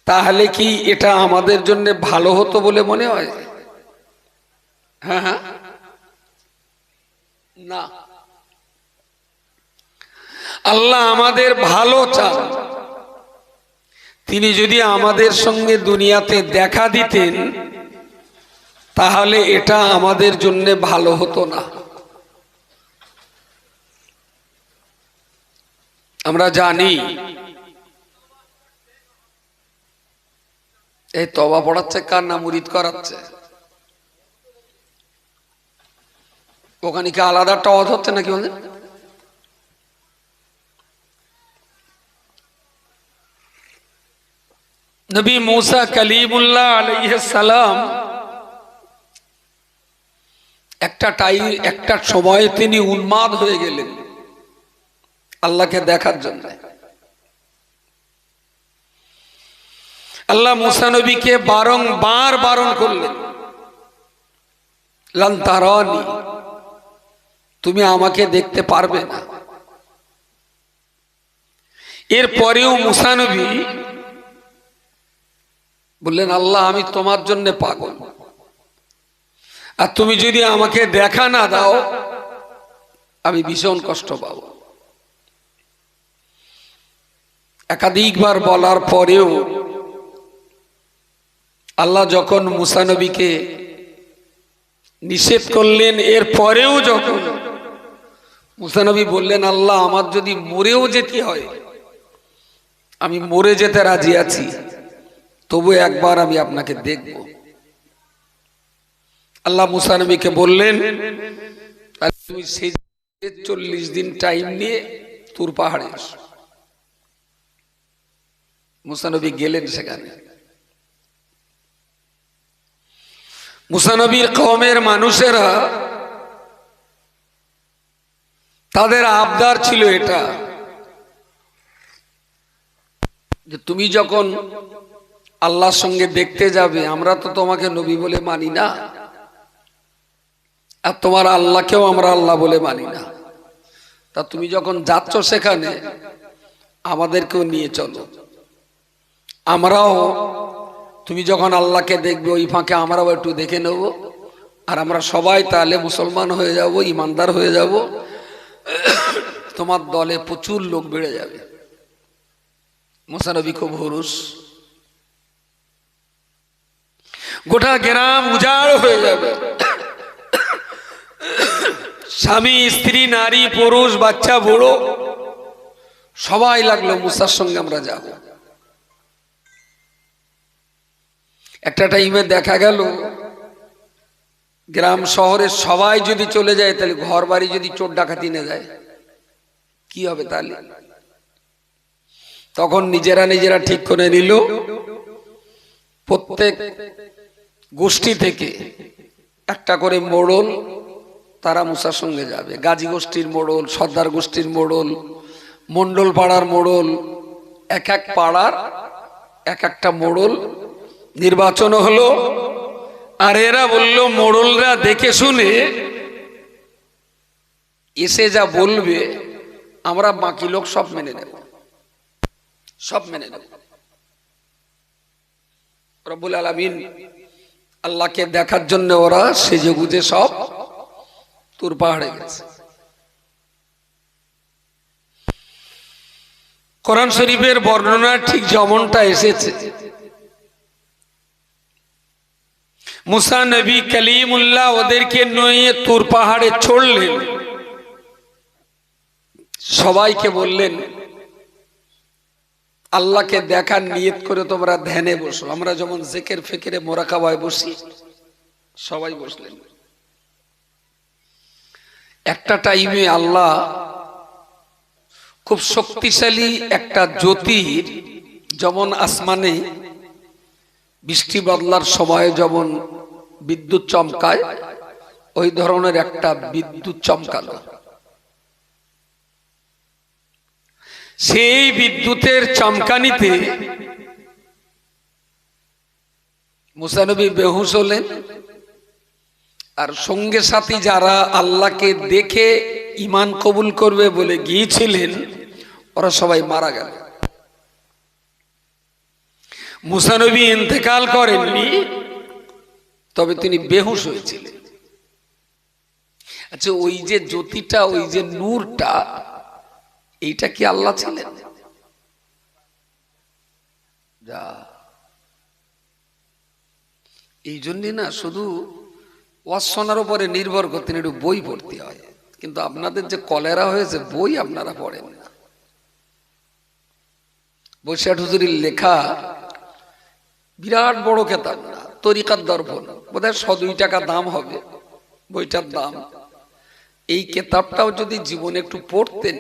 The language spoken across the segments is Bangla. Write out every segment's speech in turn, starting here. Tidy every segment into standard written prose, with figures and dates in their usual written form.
তাহলে কি এটা আমাদের জন্য ভালো হতো বলে মনে হয়? হ্যাঁ হ্যাঁ, না। আল্লাহ আমাদের ভালো চান। তিনি যদি আমাদের সঙ্গে দুনিয়াতে দেখা দিতেন তাহলে এটা আমাদের জন্য ভালো হতো না। আমরা জানি এই তওবা পড়াচ্ছে কার না মুরিদ করাচ্ছে? ওখানে কি আলাদা একটা ওয়াজ হচ্ছে নাকি বলেন? নবী মুসা কালিমুল্লাহ আলাইহিস সালাম একটা সময়ে তিনি উন্মাদ হয়ে গেলেন আল্লাহকে দেখার জন্য। আল্লাহ মুসা নবীকে বারংবার বারণ করলেন, লান তারানি, তুমি আমাকে দেখতে পারবে না। এরপরেও মুসা নবী বললেন, আল্লাহ আমি তোমার জন্য পাগল, আর তুমি যদি আমাকে দেখা না দাও আমি ভীষণ কষ্ট পাব। একাধিকবার বলার পরেও আল্লাহ যখন মুসা নবীকে নিষেধ করলেন, এর পরেও যখন মুসা নবী বললেন, আল্লাহ আমার যদি মরেও যেতে হয় আমি মরে যেতে রাজি আছি, তবু একবার আমি আপনাকে দেখব। আল্লাহ মুসা নবীকে বললেন, তুমি 40 দিন টাইম নিয়ে তুর পাহাড়ে আসো। মুসা নবী গেলেন সেখানে। মুসা নবীর কওমের মানুষেরা তাদের আবদার ছিল এটা যে তুমি যখন আল্লাহর সঙ্গে দেখতে যাবে, আমরা তো তোমাকে নবী বলে মানি না, আর তোমার আল্লাহকেও আমরা আল্লাহ বলে মানি না, তা তুমি যখন যাচ্ছ সেখানে আমাদেরকেও নিয়ে চলো, আমরাও তুমি যখন আল্লাহকে দেখবে ওই ফাঁকে আমরাও একটু দেখে নেব, আর আমরা সবাই তাহলে মুসলমান হয়ে যাব, ইমানদার হয়ে যাব, তোমার দলে প্রচুর লোক বেড়ে যাবে। মুসা নবী খুব হুরুস, গোটা গ্রাম উজাড় হয়ে যাবে, স্বামী স্ত্রী নারী পুরুষ বাচ্চা বুড়ো সবাই লাগলো মুসার সঙ্গে আমরা যাব। একটা টাইমে দেখা গেল গ্রাম শহরের সবাই যদি চলে যায় তাহলে ঘর বাড়ি যদি চোর ডাকাতি নিয়ে যায় কি হবে? তাহলে তখন নিজেরা ঠিক করে নিল প্রত্যেক গোষ্ঠী থেকে একটা করে মোড়ল, তারা মুসার সঙ্গে যাবে। গাজী গোষ্ঠীর মোড়ল, সর্দার গোষ্ঠীর মোড়ল, মন্ডল পাড়ার মোড়ল, এক এক পাড়ার এক একটা মোড়ল নির্বাচন হলো। আর এরা বলল, মোড়লরা দেখে শুনে এসে যা বলবে আমরা বাকি লোক সব মেনে নেব, সব মেনে নেব। রব্বুল আলামিন আল্লাহকে দেখার জন্য ওরা সেজে গুজে সব তুর পাহাড়ে গেছে। কোরআন শরীফের বর্ণনা ঠিক যেমনটা এসেছে, মুসা নবী কালিমুল্লাহ ওদেরকে নিয়ে তুর পাহাড়ে চড়লেন। সবাইকে বললেন, আল্লাহকে দেখার নিয়ত করে তোমরা ধ্যানে বসো। আমরা যেমন জিকির ফিকিরে মোরাকাবায় বসি, সবাই বসলেন। একটা টাইমে আল্লাহ খুব শক্তিশালী একটা জ্যোতির, যেমন আসমানে বৃষ্টি বদলার সময় যেমন বিদ্যুৎ চমকায়, ওই ধরনের একটা বিদ্যুৎ চমকালো। সেই বিদ্যুতের চমকানিতে মুসা নবী বেহুশ হলেন, আর সঙ্গে সাথী যারা আল্লাহকে দেখে ঈমান কবুল করবে বলে গিয়েছিলেন ওরা সবাই মারা গেল। মুসা নবী ইন্তেকাল করেননি, তবে তিনি বেহুশ হয়েছিলেন। আচ্ছা, ওই যে জ্যোতিটা, ওই যে নূরটা, এইটা কি আল্লাহ ছিলেন? যা, এই জন্য না শুধু ওয়াজ শোনার উপরে নির্ভর করতেন, একটু বই পড়তে হয়। কিন্তু আপনাদের যে কলেরা হয়েছে, বই আপনারা পড়েন না। বৈশাখ হুজুরির লেখা বিরাট বড় কেতাব না, তরিকার দর্পণ, বোধহয় 102 টাকা দাম হবে বইটার দাম। এই কেতাবটাও যদি জীবনে একটু পড়তেন,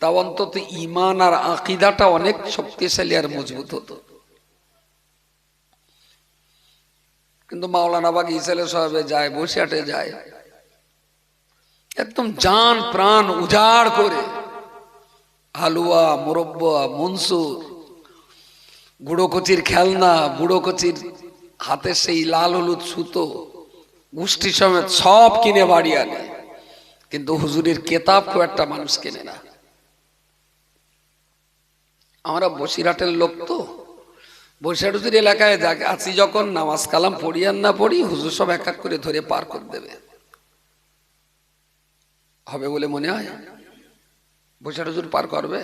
তা অন্তত ঈমান আর আকীদাটা অনেক শক্তিশালী আর মজবুত হতো। কিন্তু মাওলানা বাগ ইসালে সাহেবে যায়, বসিরহাটে যায়, একদম জান প্রাণ উজাড় করে হালুয়া, মুরব্বা, মনসুর, বুড়ো কচির খেলনা, বুড়ো কচির হাতে সেই লাল হলুদ সুতো, গোষ্ঠী সমেত সব কিনে বাড়ি আনে। কিন্তু হুজুরের কেতাব খুব একটা মানুষ কেনে না। আমরা বসিরহাটের লোক তো, বসিরহাট হুজুর এলাকায় আছি যখন, নামাজ কালাম পড়ি আর না পড়ি, হুজুর সব এক এক করে ধরে পার করে দেবে। হবে বলে মনে হয়? বসিরহাট হুজুর পার করবে?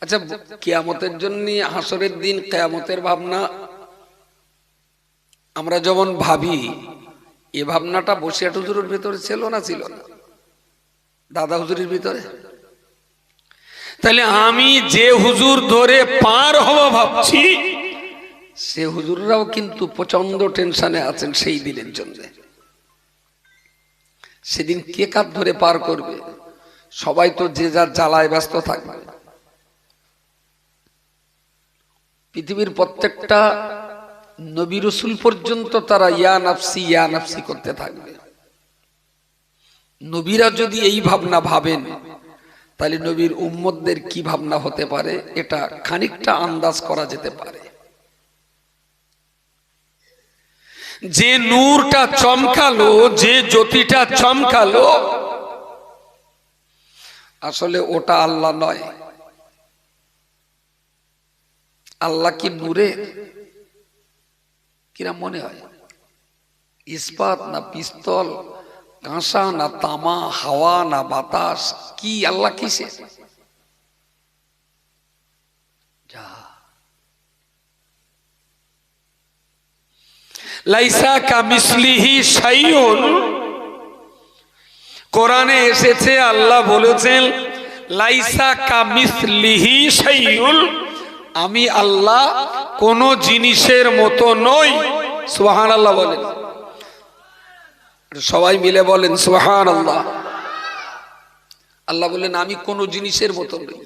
আচ্ছা, কিয়ামতের জন্য, হাসরের দিন, কিয়ামতের ভাবনা আমরা যেমন ভাবি, এ ভাবনাটা বসিরহাট হুজুরের ভিতরে ছিল না? ছিল না দাদা হুজুরের ভিতরে? তাহলে আমি যে হুজুর ধরে পার হব ভাবছি, সে হুজুররাও কিন্তু প্রচন্ড টেনশনে আছেন সেই দিনের জন্য। সেদিন কে কাপ ধরে পার করবে? সবাই তো যে যার জ্বালায় ব্যস্ত থাকবে। পৃথিবীর প্রত্যেকটা নবী রাসূল পর্যন্ত তারা ইয়া নাফসি ইয়া নাফসি করতে থাকবে। নবীরা যদি এই ভাবনা ভাবেন, তাহলে নবীর উম্মতদের কি ভাবনা হতে পারে, এটা খানিকটা আন্দাজ করা যেতে পারে। যে নূরটা চমকালো, যে জ্যোতিটা চমকালো, আসলে ওটা আল্লাহ নয়। আল্লাহ কি নূরে? কিরা মনে হয়? ইস্পাত না পিস্তল, কাঁসা না তামা, হাওয়া না বাতাস, কি আল্লাহ কিসে? লাইসা কামিসলিহি শাইউন, কোরআনে এসেছে, আল্লাহ বলেছেন লাইসা কামিসলিহি শাইউন, আমি আল্লাহ কোন জিনিসের মতো নই। সুবহানাল্লাহ বলেন, সবাই মিলে বলেন সুবহানাল্লাহ। আল্লাহ বলেন আমি কোন জিনিসের মতো নই।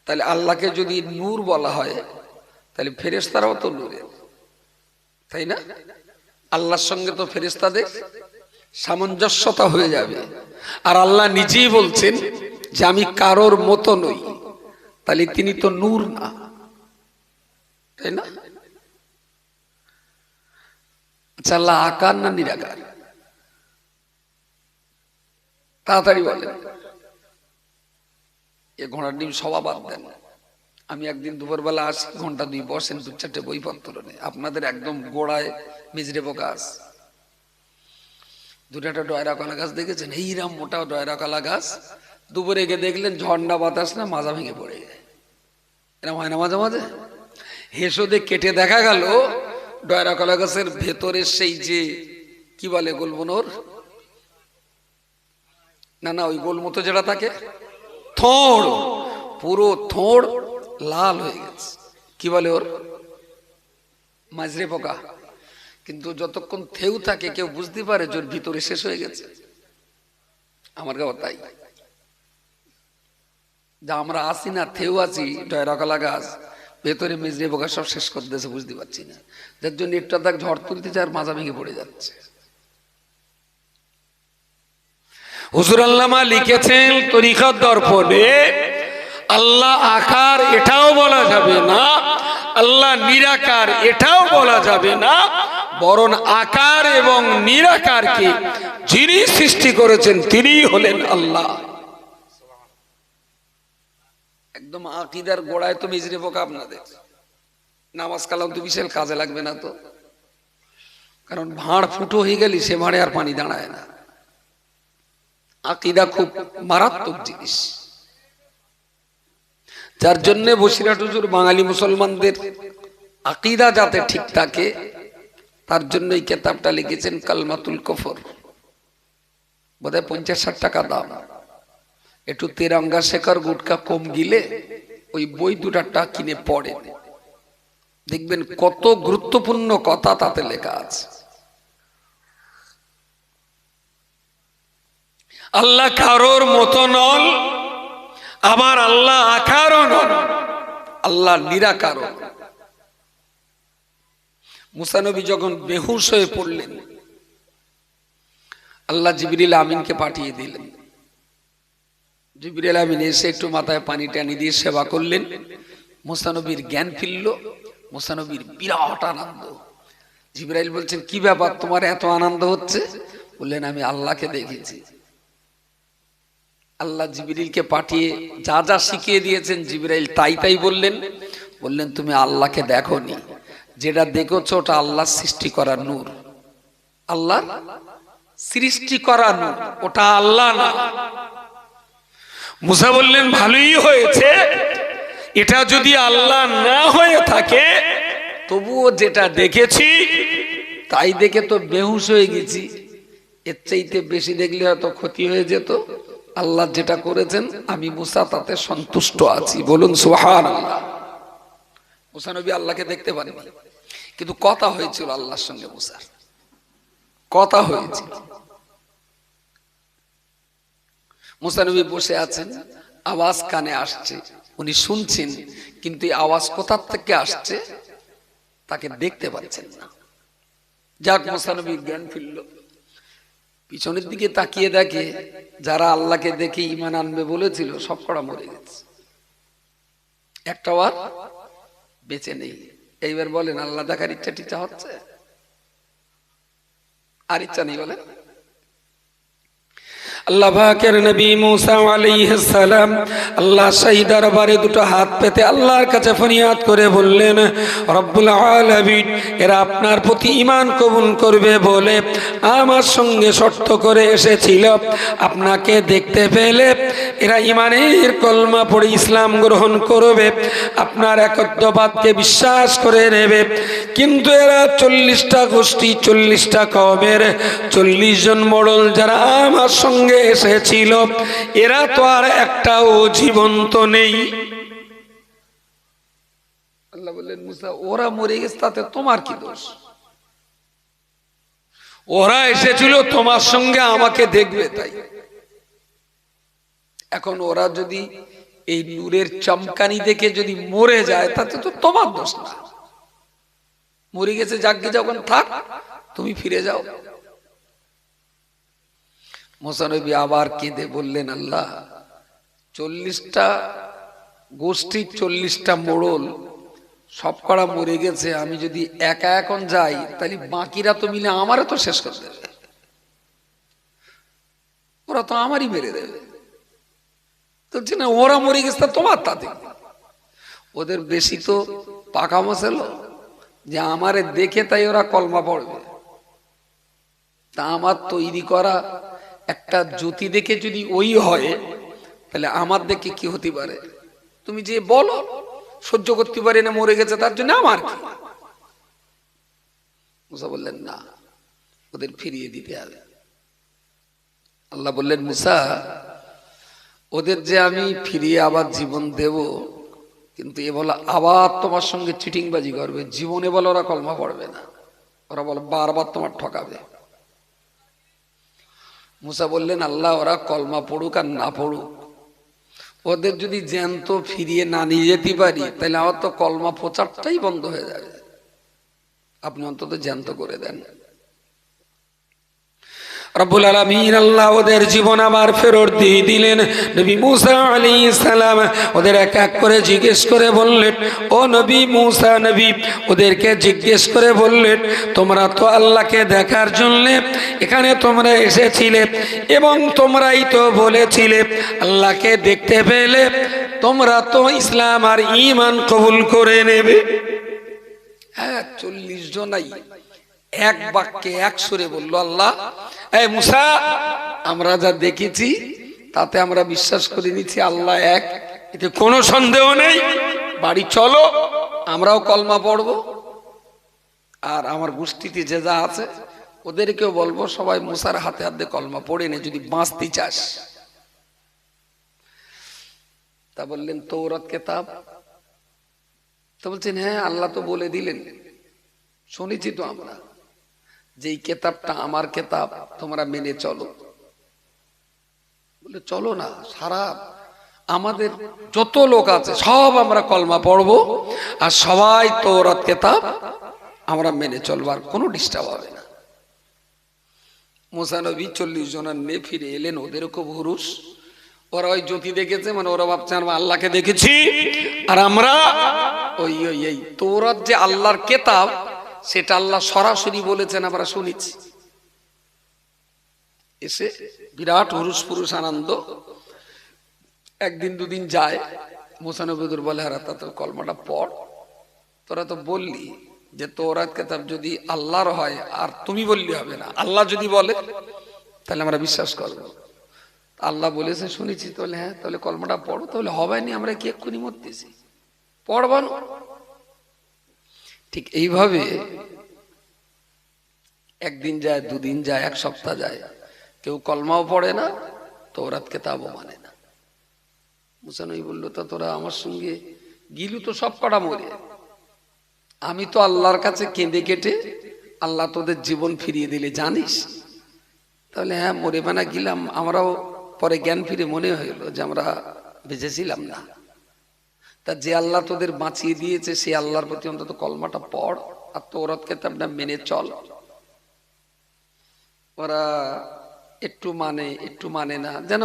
তাহলে আল্লাহকে যদি নূর বলা হয়, তাহলে ফেরেশতারাও তো নূরের, তাই না? আল্লাহর সঙ্গে তো ফেরেশতাদের সামঞ্জস্যতা হয়ে যাবে। আর আল্লাহ নিজেই বলছেন যে আমি কারোর মতো নই, তাহলে তিনি তো নূর না, তাই না? আচ্ছা, আল্লাহ আকার না নিরাকার? তাড়াতাড়ি বলেন। এ ঘোড়ার ডিম সবা বাদ দেন। আমি একদিন দুপুরবেলা আসি, ঘন্টা 2 বসেন, 2-4টে বইপত্র নেই। আপনাদের একদম গোড়ায় মিজরে গাছ, 2টা ডয়রা কলা গাছ দেখেছেন? এইরাম মোটা ডয়রা কলা গাছ, দুপুরে গিয়ে দেখলেন ঝন্ডা বাতাস না, মাজা ভেঙে পড়ে যায়। এরকম হয় না মাঝে মাঝে? হেসোদে কেটে দেখা গেল ডয়রা কলা গাছের ভেতরের সেই যে কি বলে গোলমনোর, না না ওই গোল মতো যেটা থাকে, থোড়, পুরো থোড় লাল হয়ে গেছে। কি বলে ওর? মাজরে পোকা। কিন্তু যতক্ষণ থেউ থাকে কেউ বুঝতে পারে যে ওর ভিতরে শেষ হয়ে গেছে। আমার গাও তাই, যা আমরা আসি না, থেউ আছি, ডয়রাকলা গাছ, ভেতরে মেজরে পোকা সব শেষ করে দিয়েছে, বুঝতে পারছি না। যার জন্য একটা দাগ ঝড় তুলতেছে আর মাজা ভেঙে পড়ে যাচ্ছে। হুজুর আল্লামা লিখেছেন তরিকাত দর্পণে, আল্লাহ আকার এটাও বলা যাবে না, আল্লাহ নিরাকার এটাও বলা যাবে না, বরং আকার এবং নিরাকারকে যিনি সৃষ্টি করেছেন তিনিই হলেন আল্লাহ। একদম আকিদার গোড়ায় তো মিজরে পোকা আপনাদের। নামাজ কালাম তো বিশাল কাজে লাগবে না তো, কারণ ভাঁড় ফুটো হয়ে গেলি সে ভাঁড়ে আর পানি দাঁড়ায় না। আকিদা খুব মারাত্মক জিনিস, যার জন্য বসিরহাট হুজুর বাঙালি মুসলমানদের আকিদা যাতে ঠিক থাকে তার জন্য এই কিতাবটা লিখেছেন কালমাতুল কুফর। বোধহয় 50-60 টাকা দাম। একটু তেরঙ্গা শেখর গুটকা কম গিলে ওই বই দুটা কিনে পড়েন, দেখবেন কত গুরুত্বপূর্ণ কথা তাতে লেখা আছে। আল্লাহ কারোর মতো নন, আবার আল্লাহ আকারও নন, আল্লাহ নিরাকার। মুসা নবী যখন বেহুশ হয়ে পড়লেন, আল্লাহ জিবরিল আমিনকে পাঠিয়ে দিলেন। জিবরিল আমিন এসে একটু মাথায় পানি টানি দিয়ে সেবা করলেন। মুসা নবীর জ্ঞান ফিরল। মুসা নবীর বিরাট আনন্দ। জিবরাইল বলছেন, কি ব্যাপার তোমার এত আনন্দ হচ্ছে? বললেন, আমি আল্লাহকে দেখেছি। আল্লাহ জিবরিলকে পাঠিয়ে যা যা শিখিয়ে দিয়েছেন জিবরাইল তাই তাই বললেন। বললেন, তুমি আল্লাহকে দেখোনি, যেটা দেখেছো ওটা আল্লাহ সৃষ্টি করা নূর। আল্লাহ সৃষ্টি করা নূর, ওটা আল্লাহ না। মুসা বললেন, ভালোই হয়েছে, এটা যদি আল্লাহ না হয়ে থাকে তবুও যেটা দেখেছি তাই দেখে তো বেহুশ হয়ে গেছি, এর চাইতে বেশি দেখলে হয়তো ক্ষতি হয়ে যেত। আল্লাহ যেটা করেছেন আমি মুসা তাতে সন্তুষ্ট আছি। বলুন সুবহানাল্লাহ। মুসা নবী আল্লাহকে দেখতে পারেনি, কিন্তু কথা হয়েছিল আল্লাহর সঙ্গে। মুসার কথা হয়েছিল। মুসা নবী বসে আছেন, আওয়াজ কানে আসছে, উনি শুনছেন, কিন্তু এই আওয়াজ কোথা থেকে আসছে তাকে দেখতে পাচ্ছেন না। যাক, মুসা নবী জ্ঞান ফিরল। পিছনের দিকে তাকিয়ে দেখে যারা আল্লাহকে দেখে ঈমান আনবে বলেছিল সব কটা মরে গেছে, একটাও আর বেঁচে নেই। এইবার বলেন, আল্লাহ দেখার ইচ্ছা হচ্ছে? আর ইচ্ছা নেই বলেন। আল্লাহ পাকের নবী মুসা আলাইহিস সালাম আল্লাহ সেই দরবারে দুটো হাত পেতে আল্লাহর কাছে ফরিয়াদ করে বললেন, রব্বুল আলামিন, এরা আপনার প্রতি ঈমান কবুল করবে বলে আমার সঙ্গে শর্ত করে এসেছিল। আপনাকে দেখতে পেলে এরা ঈমানের কলমা পড়ে ইসলাম গ্রহণ করবে, আপনার একত্ববাদকে বিশ্বাস করে নেবে। কিন্তু এরা 40টা গোষ্ঠী, 40টা কওমের 40 জন মোড়ল যারা আমার সঙ্গে এসেছিল, এরা তো আর একটাও জীবন্ত নেই। আল্লাহ বললেন, মুসা, ওরা মরে গেছে তাতে তোমার কি দোষ? ওরা এসেছিল তোমার সঙ্গে আমাকে দেখবে তাই। এখন ওরা যদি এই নূরের চমকানি দেখে যদি মরে যায় তাতে তো তোমার দোষ না। মরে গেছে, যাকে যখন থাক, তুমি ফিরে যাও। মুসা নবী আবার কেঁদে বললেন, আল্লাহ, 40টা গোষ্ঠী, 40টা মোড়ল সব কটা মরে গেছে, আমি যদি একা এখন যাই তাহলে বাকিরা তো মিলে আমারও তো শেষ করে দেবে, ওরা তো আমারই মেরে দেবে। তো না, ওরা মরে গেছে তা তোমার তাতে ওদের বেশি তো পাকা মশাল যে আমারে দেখে তাই ওরা কলমা পড়বে। তা আমার তৈরি করা একটা জ্যোতি দেখে যদি ওই হয় তাহলে আমার দেখে কি হতে পারে? তুমি যে বলো সহ্য করতে পারে না, মরে গেছে, তার জন্য আমার কি? মুসা বললেন, না, ওদের ফিরিয়ে দিতে হবে। আল্লাহ বললেন, মুসা, ওদের যে আমি ফিরিয়ে আবার জীবন দেব, কিন্তু এ বলা আবার তোমার সঙ্গে চিটিংবাজি করবে, জীবনে বলে ওরা কলমা পড়বে না, ওরা বলে বারবার তোমার ঠকাবে। মুসা বললেন, আল্লাহ, ওরা কলমা পড়ুক আর না পড়ুক, ওদের যদি জ্যান্ত ফিরিয়ে না নিয়ে যেতে পারি তাহলে আমার তো কলমা প্রচারটাই বন্ধ হয়ে যাবে। আপনি অন্তত জ্যান্ত করে দেন। রব্বুল আলামিন আল্লাহ ওদের জীবন আবার ফেরত দিয়ে দিলেন। নবী মুসা আলাইহিস সালাম ওদের এক এক করে জিজ্ঞেস করে বললেন, ও নবী মুসা নবী, ওদেরকে জিজ্ঞেস করে বললেন, তোমরা তো আল্লাহকে দেখার জন্য এখানে তোমরা এসেছিলে এবং তোমরাই তো বলেছিলে আল্লাহকে দেখতে পেলে তোমরা তো ইসলাম আর ঈমান কবুল করে নেবে। হ্যাঁ, 40 জনাই এক বাক্যে এক সুরে বলল, আল্লাহ, এই মুসা, আমরা যা দেখেছি তাতে আমরা বিশ্বাস করে নিচ্ছি আল্লাহ এক, এতে কোনো সন্দেহ নেই। বাড়ি চলো, আমরাও কলমা পড়বো, আর আমার গোষ্ঠীতে যে যা আছে ওদেরকেও বলবো সবাই মুসার হাতে হাতে কলমা পড়ে নে, যদি বাঁচতে চাস। তা বললেন তৌরাত কেতাব? তো বলছেন হ্যাঁ, আল্লাহ তো বলে দিলেন, শুনেছি তো আমরা, যে এই কেতাবটা আমার কেতাব, তোমরা মেনে চলো। বলে চলো না, সারা আমাদের যত লোক আছে সব আমরা কলমা পড়বো, আর সবাই তৌরাত কেতাব আমরা মেনে চলবো, আর কোনো ডিস্টার্ব হবে না। মুসা নবী 40 জনের নিয়ে ফিরে এলেন। ওদেরও খুব হুরুস, ওরা ওই জ্যোতি দেখেছে, মানে ওরা ভাবছে আমরা আল্লাহকে দেখেছি, আর আমরা ওই ওই এই তৌরাত যে আল্লাহর কেতাব, সেটা আল্লাহ সরাসরি বলেছেন, আমরা শুনেছি। এসে বিরাট হুরুস পুরুষ আনন্দ। একদিন দুদিন যায়, মুসা নবী বলে, হারা তা তোর কলমাটা পড়, তোরা তো বললি যে তৌরাত কেতাব যদি আল্লাহর হয়, আর তুমি বললি হবে না, আল্লাহ যদি বলে তাহলে আমরা বিশ্বাস করবো। আল্লাহ বলেছে শুনেছি, তাহলে হ্যাঁ, তাহলে কলমাটা পড়ো। তাহলে হবে না, আমরা কি এক্ষুনি মরতেছি, পড়বা না? ঠিক এইভাবে একদিন যায়, দুদিন যায়, এক সপ্তাহ যায়, কেউ কলমাও পড়ে না, তৌরাত কেতাবও মানে না। মুসা নবী বললো, তা তোরা আমার সঙ্গে গিলু তো সব কটা মরে, আমি তো আল্লাহর কাছে কেঁদে কেটে আল্লাহ তোদের জীবন ফিরিয়ে দিলে জানিস। তাহলে হ্যাঁ, মরে বানা গিলাম, আমরাও পরে জ্ঞান ফিরে মনে হইল যে আমরা বেঁচেছিলাম না। তা যে আল্লাহ তোদের বাঁচিয়ে দিয়েছে সেই আল্লাহর প্রতি অন্তত কলমাটা পড়, আর তৌরাত কেতাবটা মেনে চল। ওরা একটু মানে একটু মানে না, যেন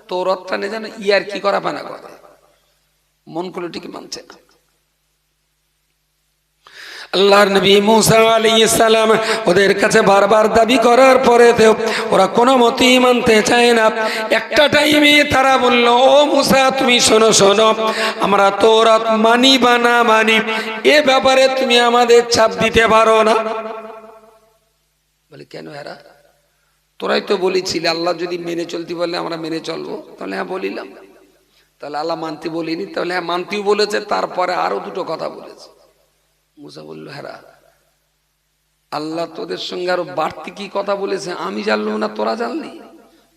তৌরাতটা নেই, যেন ইয়ার কি করা বানা করে, মন করলে ঠিক মানছে না। আল্লাহর নবী মুসা আলাইহিস সালাম ওদের কাছে বারবার দাবি করার পরে ওরা কোনো মতেই মানতে চায় না। একটা টাইমে তারা বলল, ও মুসা, তুমি শোনো শোনো, আমরা তৌরাত মানি বা না মানি এ ব্যাপারে তুমি আমাদের চাপ দিতে পারো না। বলে কেন এরা? তোরাই তো বলেছিলে আল্লাহ যদি মেনে চলতে বলে আমরা মেনে চলবো। তাহলে হ্যাঁ বলিলাম। তাহলে আল্লাহ মানতে বলিনি? তাহলে হ্যাঁ মানতেও বলেছে, তারপরে আরো দুটো কথা বলেছে। মুসা বলল, হ্যাঁ আল্লাহ তোদের সঙ্গে আরো বাড়তি কি কথা বলেছে আমি জানলাম না, তোরা জানলি?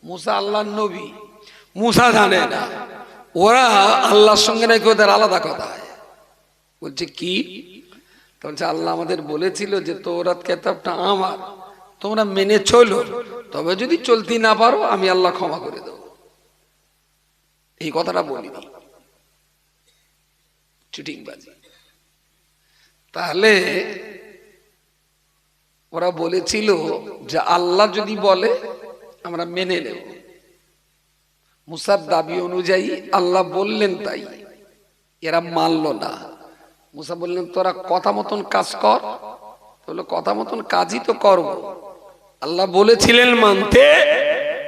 মুসা আল্লাহর নবী, মুসা জানে না। ওরা আল্লাহর সঙ্গে নাকি ওদের আলাদা কথা হয়। বলছে কি? বলছে আল্লাহ আমাদের বলেছিল যে তৌরাত কেতাবটা আমার, তোমরা মেনে চলো, তবে যদি চলতে না পারো আমি আল্লাহ ক্ষমা করে দেব। এই কথাটা বলিনি, চিটিংবাজি। তাহলে ওরা বলেছিল যে আল্লাহ যদি বলে আমরা মেনে নেব। মুসার দাবি অনুযায়ী আল্লাহ বললেন তাই, এরা মানল না। মুসা বললেন তোরা কথা মতন কাজ কর। বললো কথা মতন কাজই তো করব, আল্লাহ বলেছিলেন মানতে,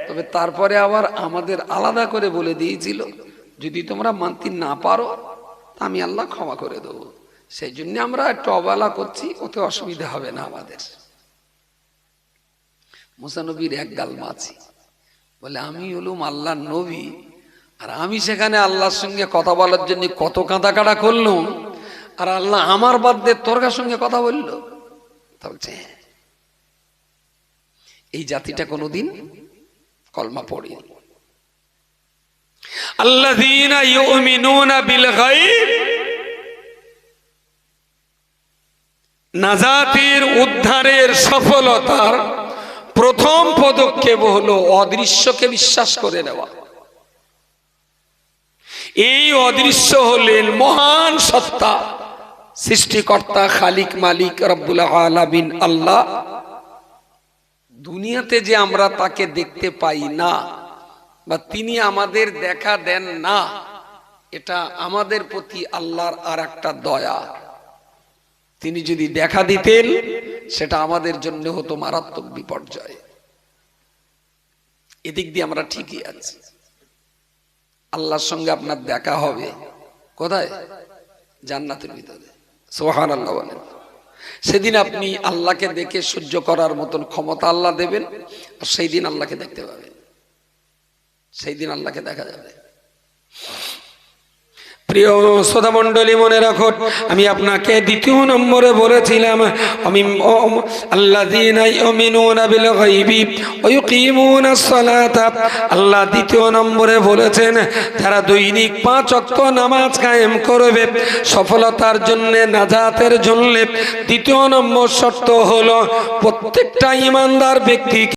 তবে তারপরে আবার আমাদের আলাদা করে বলে দিয়েছিল যদি তোমরা মানতে না পারো আমি আল্লাহ ক্ষমা করে দেবো। সেই জন্য আমরা একটু অবহেলা করছি, ওতে অসুবিধা হবে না আমাদের। মুসা নবীর এক গাল মাছি, বলে আমি হলুম আল্লাহর নবী, আর আমি সেখানে আল্লাহর সঙ্গে কথা বলার জন্য কত কাঁদা কাটা করলাম, আর আল্লাহ আমার বাদ দিয়ে তোর সঙ্গে কথা বললো। তা বলছে এই জাতিটা কোনোদিন কলমা পড়ে। আল্লাযীনা ইউমিনুনা বিল গায়ব, নাজাতের উদ্ধারের সফলতার প্রথম পদক্ষেপ হলো অদৃশ্যকে বিশ্বাস করে নেওয়া। এই অদৃশ্য হলেন মহান সত্তা, সৃষ্টিকর্তা, খালিক, মালিক, রব্বুল আলামিন আল্লাহ। দুনিয়াতে যে আমরা তাকে দেখতে পাই না বা তিনি আমাদের দেখা দেন না, এটা আমাদের প্রতি আল্লাহর আর একটা দয়া। তিনি যদি দেখা দিতেন সেটা আমাদের জন্য হতো মারাত্মক বিপর্যয়। এদিক দিয়ে আমরা ঠিকই আছি। আল্লাহর সঙ্গে আপনার দেখা হবে কোথায়? জান্নাতের ভিতরে। সুবহানাল্লাহ বলেন। সেদিন আপনি আল্লাহকে দেখে সহ্য করার মতন ক্ষমতা আল্লাহ দেবেন, আর সেই দিন আল্লাহকে দেখতে পাবেন, সেই দিন আল্লাহকে দেখা যাবে। প্রিয় শ্রোতা মণ্ডলী, মনে রাখুন, আমি আপনাকে দ্বিতীয় নম্বরে বলেছিলাম আল্লাযীনা ইউমিনুনা বিল গায়বি ওয়া ইউকিমুনাস সালাতা। আল্লাহ দ্বিতীয় নম্বরে বলেছেন যারা দৈনিক 5 ওয়াক্ত নামাজ কায়েম করবে, সফলতার জন্য, নাজাতের জন্য দ্বিতীয় নম্বর শর্ত হলো প্রত্যেকটা ঈমানদার ব্যক্তি